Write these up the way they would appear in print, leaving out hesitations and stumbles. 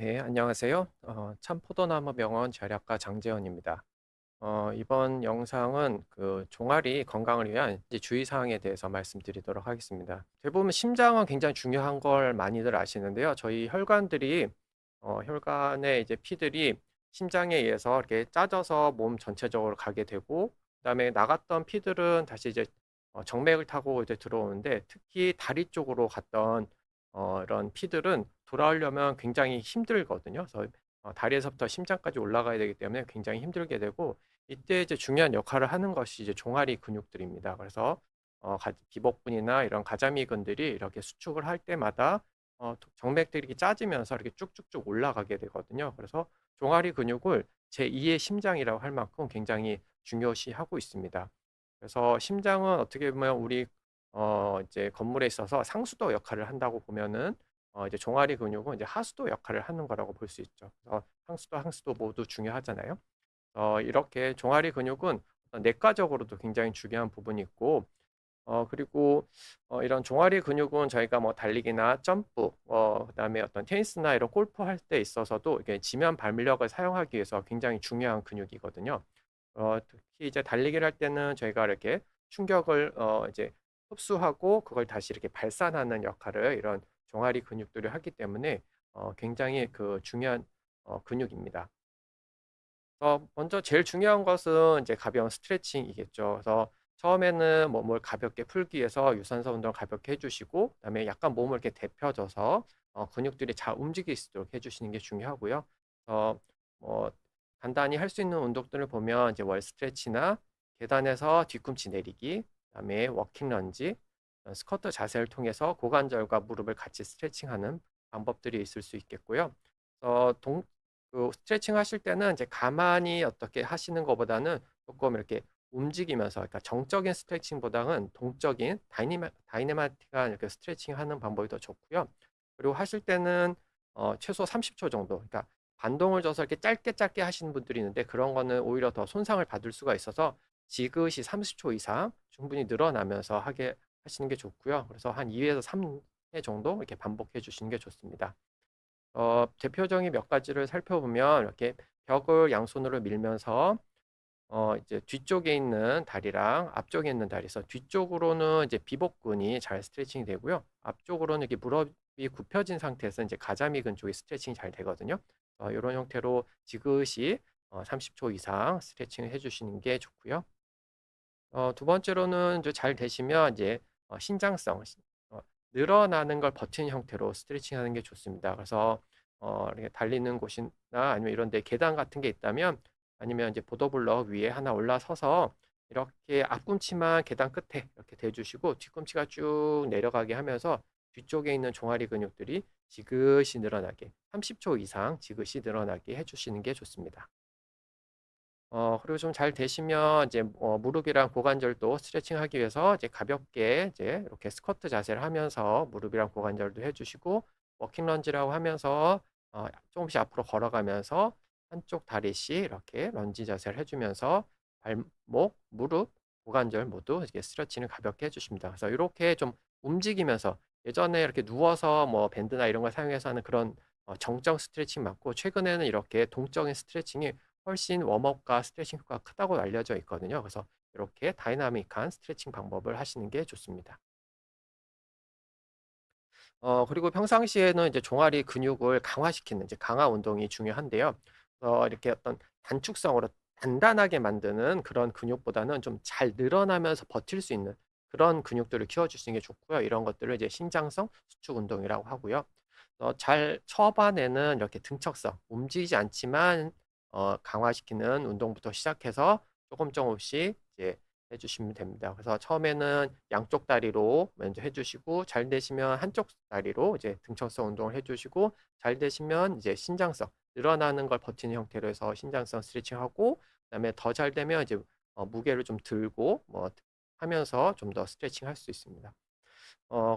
네, 안녕하세요. 참포도나무 병원 재활학과 장재원입니다. 이번 영상은 그 종아리 건강을 위한 이제 주의사항에 대해서 말씀드리도록 하겠습니다. 대부분 심장은 굉장히 중요한 걸 많이들 아시는데요. 저희 혈관들이, 혈관의 이제 피들이 심장에 의해서 이렇게 짜져서 몸 전체적으로 가게 되고, 그다음에 나갔던 피들은 다시 이제 정맥을 타고 이제 들어오는데, 특히 다리 쪽으로 갔던 이런 피들은 돌아오려면 굉장히 힘들거든요. 그래서 다리에서부터 심장까지 올라가야 되기 때문에 굉장히 힘들게 되고, 이때 이제 중요한 역할을 하는 것이 이제 종아리 근육들입니다. 그래서 기복근이나 이런 가자미근들이 이렇게 수축을 할 때마다 정맥들이 이렇게 짜지면서 이렇게 쭉쭉쭉 올라가게 되거든요. 그래서 종아리 근육을 제2의 심장이라고 할 만큼 굉장히 중요시하고 있습니다. 그래서 심장은 어떻게 보면 우리 이제 건물에 있어서 상수도 역할을 한다고 보면은 이제 종아리 근육은 이제 하수도 역할을 하는 거라고 볼 수 있죠. 그래서 상수도, 하수도 모두 중요하잖아요. 이렇게 종아리 근육은 내과적으로도 굉장히 중요한 부분이 있고, 그리고 이런 종아리 근육은 저희가 뭐 달리기나 점프, 그다음에 어떤 테니스나 이런 골프 할 때 있어서도 이게 지면 발력을 사용하기 위해서 굉장히 중요한 근육이거든요. 특히 이제 달리기를 할 때는 저희가 이렇게 충격을 이제 흡수하고 그걸 다시 이렇게 발산하는 역할을 이런 종아리 근육들이 하기 때문에 굉장히 그 중요한 근육입니다. 먼저 제일 중요한 것은 이제 가벼운 스트레칭이겠죠. 그래서 처음에는 뭐 뭘 가볍게 풀기 위해서 유산소 운동을 가볍게 해 주시고, 그다음에 약간 몸을 이렇게 데펴줘서 근육들이 잘 움직일 수 있도록 해 주시는 게 중요하고요. 뭐 간단히 할 수 있는 운동들을 보면 이제 월 스트레치나 계단에서 뒤꿈치 내리기, 그다음에 워킹 런지, 스쿼트 자세를 통해서 고관절과 무릎을 같이 스트레칭하는 방법들이 있을 수 있겠고요. 어 동 스트레칭 하실 때는 이제 가만히 어떻게 하시는 것보다는 조금 이렇게 움직이면서, 그러니까 정적인 스트레칭보다는 동적인 다이내마틱한 이렇게 스트레칭하는 방법이 더 좋고요. 그리고 하실 때는 최소 30초 정도, 그러니까 반동을 줘서 이렇게 짧게 짧게 하시는 분들이 있는데 그런 거는 오히려 더 손상을 받을 수가 있어서 지그시 30초 이상 충분히 늘어나면서 하게 하시는 게 좋고요. 그래서 한 2 회에서 3회 정도 이렇게 반복해 주시는 게 좋습니다. 대표적인 몇 가지를 살펴보면 이렇게 벽을 양손으로 밀면서 이제 뒤쪽에 있는 다리랑 앞쪽에 있는 다리에서, 뒤쪽으로는 이제 비복근이 잘 스트레칭이 되고요. 앞쪽으로는 이렇게 무릎이 굽혀진 상태에서 이제 가자미근 쪽이 스트레칭이 잘 되거든요. 이런 형태로 지그시 30초 이상 스트레칭을 해 주시는 게 좋고요. 두 번째로는 이제 잘 되시면 이제 신장성, 늘어나는 걸 버티는 형태로 스트레칭하는 게 좋습니다. 그래서 이렇게 달리는 곳이나 아니면 이런 데 계단 같은 게 있다면, 아니면 이제 보도블럭 위에 하나 올라서서 이렇게 앞꿈치만 계단 끝에 이렇게 대주시고 뒤꿈치가 쭉 내려가게 하면서 뒤쪽에 있는 종아리 근육들이 지그시 늘어나게, 30초 이상 지그시 늘어나게 해 주시는 게 좋습니다. 그리고 좀 잘 되시면 이제 무릎이랑 고관절도 스트레칭하기 위해서 이제 가볍게 이제 이렇게 스쿼트 자세를 하면서 무릎이랑 고관절도 해 주시고, 워킹 런지라고 하면서 조금씩 앞으로 걸어가면서 한쪽 다리씩 이렇게 런지 자세를 해 주면서 발목, 무릎, 고관절 모두 이렇게 스트레칭을 가볍게 해 주십니다. 그래서 요렇게 좀 움직이면서, 예전에 이렇게 누워서 뭐 밴드나 이런 걸 사용해서 하는 그런 정적 스트레칭 맞고, 최근에는 이렇게 동적인 스트레칭이 훨씬 웜업과 스트레칭 효과가 크다고 알려져 있거든요. 그래서 이렇게 다이나믹한 스트레칭 방법을 하시는 게 좋습니다. 그리고 평상시에는 이제 종아리 근육을 강화시키는 이제 강화 운동이 중요한데요. 이렇게 어떤 단축성으로 단단하게 만드는 그런 근육보다는 좀 잘 늘어나면서 버틸 수 있는 그런 근육들을 키워주시는 게 좋고요. 이런 것들을 이제 신장성 수축 운동이라고 하고요. 잘 초반에는 이렇게 등척성, 움직이지 않지만 강화시키는 운동부터 시작해서 조금 조금씩 이제 해 주시면 됩니다. 그래서 처음에는 양쪽 다리로 먼저 해 주시고, 잘 되시면 한쪽 다리로 이제 등척성 운동을 해 주시고, 잘 되시면 이제 신장성, 늘어나는 걸 버티는 형태로 해서 신장성 스트레칭하고, 그다음에 더 잘 되면 이제 무게를 좀 들고 뭐 하면서 좀 더 스트레칭할 수 있습니다.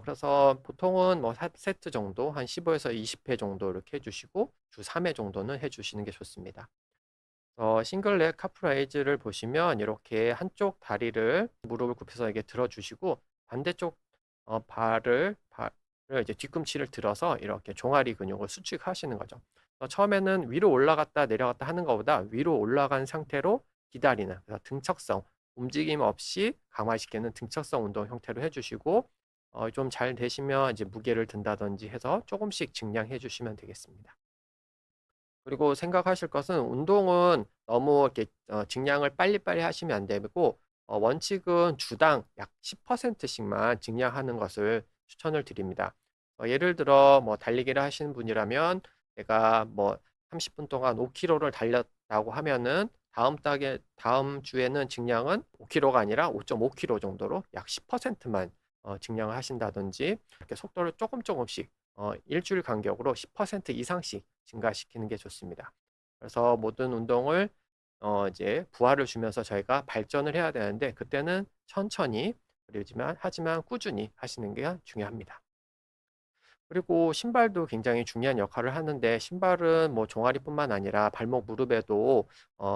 그래서 보통은 뭐 3 세트 정도, 한 15에서 20회 정도 이렇게 해 주시고 주 3회 정도는 해 주시는 게 좋습니다. 싱글렉 카프라이즈를 보시면 이렇게 한쪽 다리를 무릎을 굽혀서 이렇게 들어 주시고, 반대쪽 발을 이제 뒤꿈치를 들어서 이렇게 종아리 근육을 수축하시는 거죠. 처음에는 위로 올라갔다 내려갔다 하는 것보다 위로 올라간 상태로 기다리는, 그래서 등척성, 움직임 없이 강화시키는 등척성 운동 형태로 해주시고, 좀 잘 되시면 이제 무게를 든다든지 해서 조금씩 증량해 주시면 되겠습니다. 그리고 생각하실 것은 운동은 너무 이렇게 증량을 빨리빨리 하시면 안 되고, 원칙은 주당 약 10%씩만 증량하는 것을 추천을 드립니다. 예를 들어 뭐 달리기를 하시는 분이라면 내가 뭐 30분 동안 5km를 달렸다고 하면은 다음 주에는 증량은 5km가 아니라 5.5km 정도로 약 10%만 증량을 하신다든지, 이렇게 속도를 조금씩 일주일 간격으로 10% 이상씩 증가시키는 게 좋습니다. 그래서 모든 운동을 이제 부하를 주면서 저희가 발전을 해야 되는데, 그때는 천천히, 하지만 꾸준히 하시는 게 중요합니다. 그리고 신발도 굉장히 중요한 역할을 하는데, 신발은 뭐 종아리뿐만 아니라 발목, 무릎에도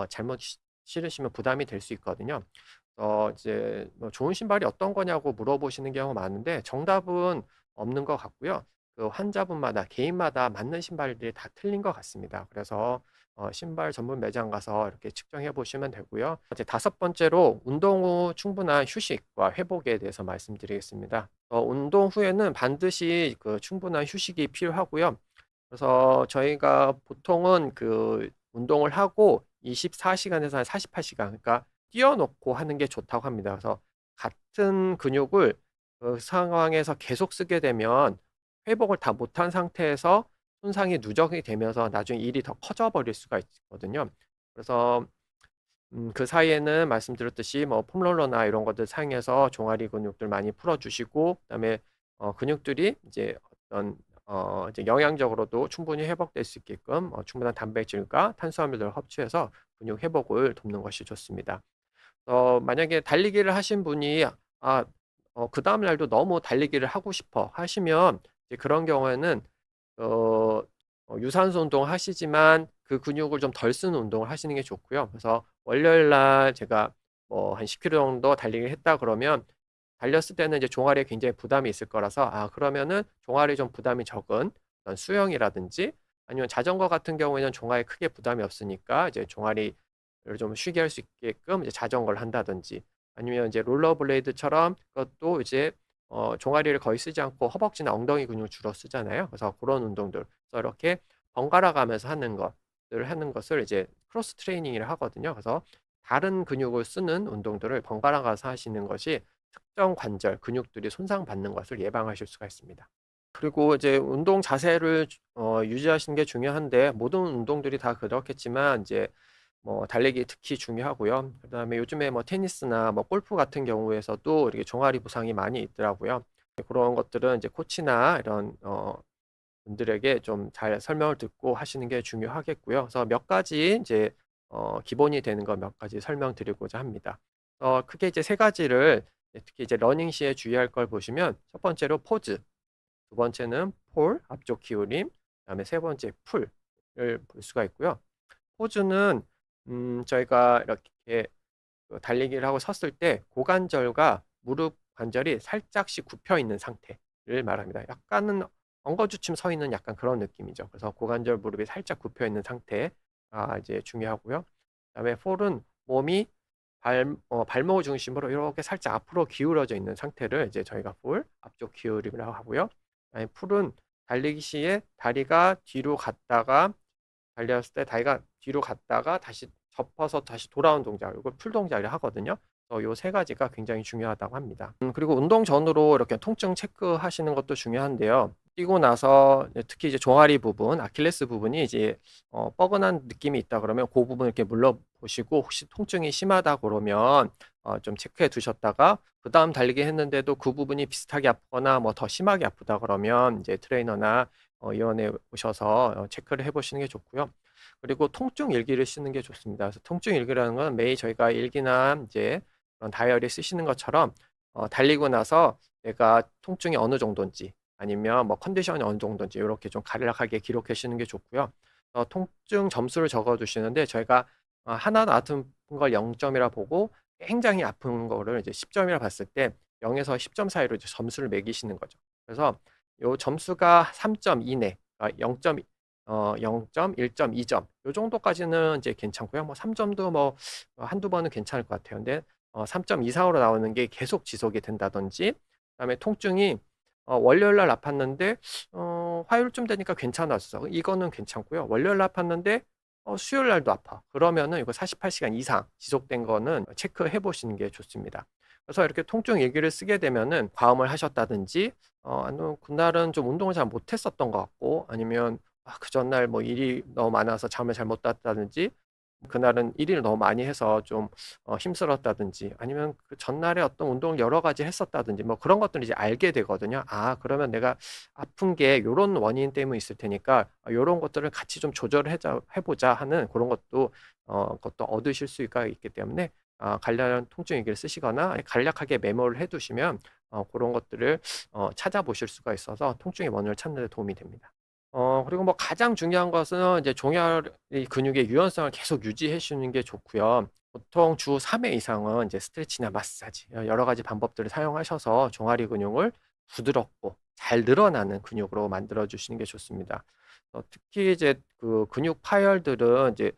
잘못 신으시면 부담이 될 수 있거든요. 이제 뭐 좋은 신발이 어떤 거냐고 물어보시는 경우가 많은데, 정답은 없는 것 같고요. 그 환자분마다 개인마다 맞는 신발들이 다 틀린 것 같습니다. 그래서 신발 전문 매장 가서 이렇게 측정해 보시면 되고요. 이제 다섯 번째로 운동 후 충분한 휴식과 회복에 대해서 말씀드리겠습니다. 운동 후에는 반드시 그 충분한 휴식이 필요하고요. 그래서 저희가 보통은 그 운동을 하고 24시간에서 한 48시간, 그러니까 뛰어놓고 하는 게 좋다고 합니다. 그래서 같은 근육을 그 상황에서 계속 쓰게 되면 회복을 다 못한 상태에서 손상이 누적이 되면서 나중에 일이 더 커져 버릴 수가 있거든요. 그래서 그 사이에는 말씀드렸듯이 뭐 폼롤러나 이런 것들 사용해서 종아리 근육들 많이 풀어 주시고, 그다음에 근육들이 이제 어떤 이제 영양적으로도 충분히 회복될 수 있게끔 충분한 단백질과 탄수화물들을 섭취해서 근육 회복을 돕는 것이 좋습니다. 만약에 달리기를 하신 분이 그다음 날도 너무 달리기를 하고 싶어 하시면, 이제 그런 경우에는 어 유산소 운동을 하시지만 그 근육을 좀 덜 쓰는 운동을 하시는 게 좋고요. 그래서 월요일 날 제가 뭐 한 10km 정도 달리기를 했다 그러면, 달렸을 때는 이제 종아리에 굉장히 부담이 있을 거라서, 그러면은 종아리에 좀 부담이 적은 어떤 수영이라든지, 아니면 자전거 같은 경우에는 종아리에 크게 부담이 없으니까 이제 종아리를 좀 쉬게 할 수 있게끔 이제 자전거를 한다든지, 아니면 이제 롤러블레이드처럼 그것도 이제 종아리를 거의 쓰지 않고 허벅지나 엉덩이 근육을 주로 쓰잖아요. 그래서 그런 운동들, 그래서 이렇게 번갈아 가면서 하는 것을 이제 크로스 트레이닝이라 하거든요. 그래서 다른 근육을 쓰는 운동들을 번갈아 가서 하시는 것이 특정 관절, 근육들이 손상받는 것을 예방하실 수가 있습니다. 그리고 이제 운동 자세를 유지하시는 게 중요한데, 모든 운동들이 다 그렇겠지만 이제 뭐 달리기 특히 중요하고요. 그다음에 요즘에 뭐 테니스나 뭐 골프 같은 경우에서도 이렇게 종아리 부상이 많이 있더라고요. 그런 것들은 이제 코치나 이런 분들에게 좀 잘 설명을 듣고 하시는 게 중요하겠고요. 그래서 몇 가지 이제 기본이 되는 거 몇 가지 설명드리고자 합니다. 크게 이제 세 가지를, 특히 이제 러닝 시에 주의할 걸 보시면, 첫 번째로 포즈, 두 번째는 폴, 앞쪽 기울임, 그다음에 세 번째 풀을 볼 수가 있고요. 포즈는 저희가 이렇게 그 달리기를 하고 섰을 때 고관절과 무릎 관절이 살짝씩 굽혀 있는 상태를 말합니다. 약간은 엉거주춤 서 있는 약간 그런 느낌이죠. 그래서 고관절 무릎이 살짝 굽혀 있는 상태가 이제 중요하고요. 그다음에 폴은 몸이 발목을 중심으로 이렇게 살짝 앞으로 기울어져 있는 상태를 이제 저희가 폴, 앞쪽 기울임이라고 하고요. 그다음에 풀은 달리기 시에 다리가 뒤로 갔다가, 달렸을 때 다리가 뒤로 갔다가 다시 접어서 다시 돌아온 동작, 이걸 풀 동작이라 하거든요. 요 세 가지가 굉장히 중요하다고 합니다. 그리고 운동 전후로 이렇게 통증 체크하시는 것도 중요한데요. 뛰고 나서 특히 이제 종아리 부분, 아킬레스 부분이 이제 뻐근한 느낌이 있다 그러면 그 부분 이렇게 물러보시고, 혹시 통증이 심하다 그러면 좀 체크해 두셨다가, 그다음 달리기 했는데도 그 부분이 비슷하게 아프거나 뭐 더 심하게 아프다 그러면 이제 트레이너나 의원에 오셔서 체크를 해 보시는 게 좋고요. 그리고 통증 일기를 쓰는 게 좋습니다. 그래서 통증 일기라는 건 매일 저희가 일기나 이제 그런 다이어리 쓰시는 것처럼 달리고 나서 내가 통증이 어느 정도인지, 아니면 뭐 컨디션이 어느 정도인지 이렇게 좀 간략하게 기록해 주시는 게 좋고요. 통증 점수를 적어 두시는데, 저희가 하나도 아픈 걸 0점이라 보고 굉장히 아픈 거를 이제 10점이라 봤을 때 0에서 10점 사이로 이제 점수를 매기시는 거죠. 그래서 요 점수가 3점 이내, 0점 0점, 1점, 2점 요 정도까지는 이제 괜찮고요. 뭐 3점도 뭐 한두 번은 괜찮을 것 같아요. 근데 3점 이상으로 나오는 게 계속 지속이 된다든지, 그다음에 통증이 월요일 날 아팠는데 화요일쯤 되니까 괜찮았어. 이거는 괜찮고요. 월요일 날 아팠는데 수요일 날도 아파. 그러면은 이거 48시간 이상 지속된 거는 체크해 보시는 게 좋습니다. 그래서 이렇게 통증 일기를 쓰게 되면은 과음을 하셨다든지, 아니면 그날은 좀 운동을 잘 못했었던 것 같고, 아니면 그 전날 뭐 일이 너무 많아서 잠을 잘 못 잤다든지, 그날은 일을 너무 많이 해서 좀 힘들었다든지, 아니면 그 전날에 어떤 운동을 여러 가지 했었다든지, 뭐 그런 것들을 이제 알게 되거든요. 아, 그러면 내가 아픈 게 요런 원인 때문에 있을 테니까 요런 것들을 같이 좀 조절을 해보자 하는 그런 것도 것도 얻으실 수가 있기 때문에, 관련 통증 일기를 쓰시거나 간략하게 메모를 해 두시면 그런 것들을 찾아보실 수가 있어서 통증의 원인을 찾는 데 도움이 됩니다. 그리고 뭐 가장 중요한 것은 이제 종아리 근육의 유연성을 계속 유지해 주는 게 좋고요. 보통 주 3회 이상은 이제 스트레치나 마사지 여러 가지 방법들을 사용하셔서 종아리 근육을 부드럽고 잘 늘어나는 근육으로 만들어 주시는 게 좋습니다. 특히 이제 그 근육 파열들은 이제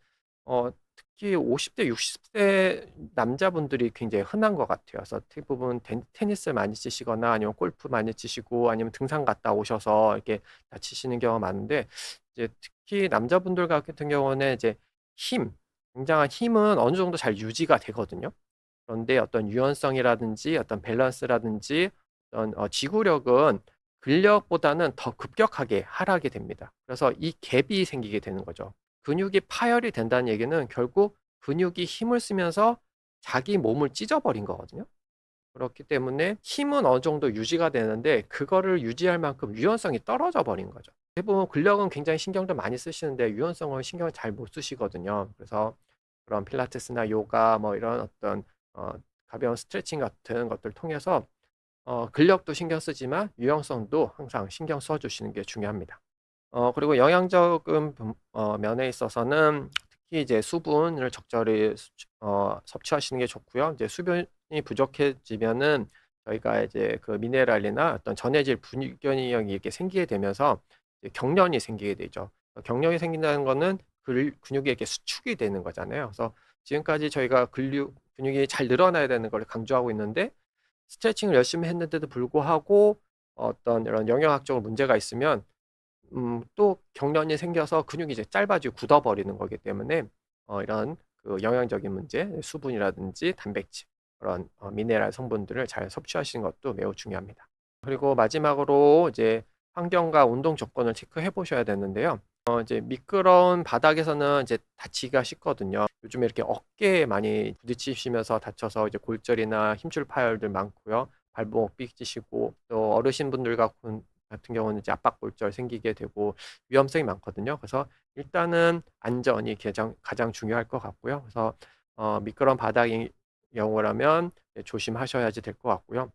특히 50대 60대 남자분들이 굉장히 흔한 것 같아요. 그래서 대부분 테니스를 많이 치시거나, 아니면 골프 많이 치시고, 아니면 등산 갔다 오셔서 이렇게 다치시는 경우가 많은데, 이제 특히 남자분들 같은 경우는 이제 힘, 굉장한 힘은 어느 정도 잘 유지가 되거든요. 그런데 어떤 유연성이라든지 어떤 밸런스라든지 어떤 지구력은 근력보다는 더 급격하게 하락이 됩니다. 그래서 이 갭이 생기게 되는 거죠. 근육이 파열이 된다는 얘기는 결국 근육이 힘을 쓰면서 자기 몸을 찢어버린 거거든요. 그렇기 때문에 힘은 어느 정도 유지가 되는데 그거를 유지할 만큼 유연성이 떨어져 버린 거죠. 대부분 근력은 굉장히 신경도 많이 쓰시는데 유연성은 신경을 잘 못 쓰시거든요. 그래서 그런 필라테스나 요가 뭐 이런 어떤 어 가벼운 스트레칭 같은 것들을 통해서 근력도 신경 쓰지만 유연성도 항상 신경 써 주시는 게 중요합니다. 그리고 영양적인 면에 있어서는 특히 이제 수분을 적절히 섭취하시는 게 좋고요. 이제 수분이 부족해지면은 저희가 이제 그 미네랄이나 어떤 전해질 불균형이 이렇게 생기게 되면서 이제 경련이 생기게 되죠. 경련이 생긴다는 거는 근육이 이렇게 수축이 되는 거잖아요. 그래서 지금까지 저희가 근육이 잘 늘어나야 되는 걸 강조하고 있는데, 스트레칭을 열심히 했는데도 불구하고 어떤 이런 영양학적으로 문제가 있으면 또 경련이 생겨서 근육이 이제 짧아지고 굳어버리는 거기 때문에 이런 그 영양적인 문제, 수분이라든지 단백질, 그런 미네랄 성분들을 잘 섭취하시는 것도 매우 중요합니다. 그리고 마지막으로 이제 환경과 운동 조건을 체크해 보셔야 되는데요. 이제 미끄러운 바닥에서는 이제 다치기가 쉽거든요. 요즘에 이렇게 어깨에 많이 부딪히시면서 다쳐서 이제 골절이나 힘줄 파열들 많고요. 발목 삐지시고, 또 어르신분들 같은 경우는 이제 압박골절 생기게 되고 위험성이 많거든요. 그래서 일단은 안전이 가장 중요할 것 같고요. 그래서 미끄러운 바닥인 경우라면 조심하셔야지 될 것 같고요.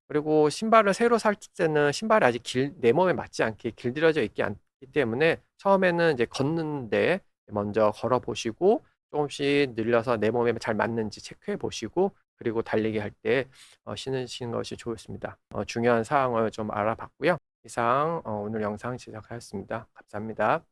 그리고 신발을 새로 살 때는 신발이 아직 내 몸에 맞지 않게 길들여져 있지 않기 때문에 처음에는 이제 걷는데 먼저 걸어 보시고, 조금씩 늘려서 내 몸에 잘 맞는지 체크해 보시고, 그리고 달리기 할 때 신으시는 것이 좋습니다. 중요한 사항을 좀 알아봤고요. 이상 오늘 영상 제작하였습니다. 감사합니다.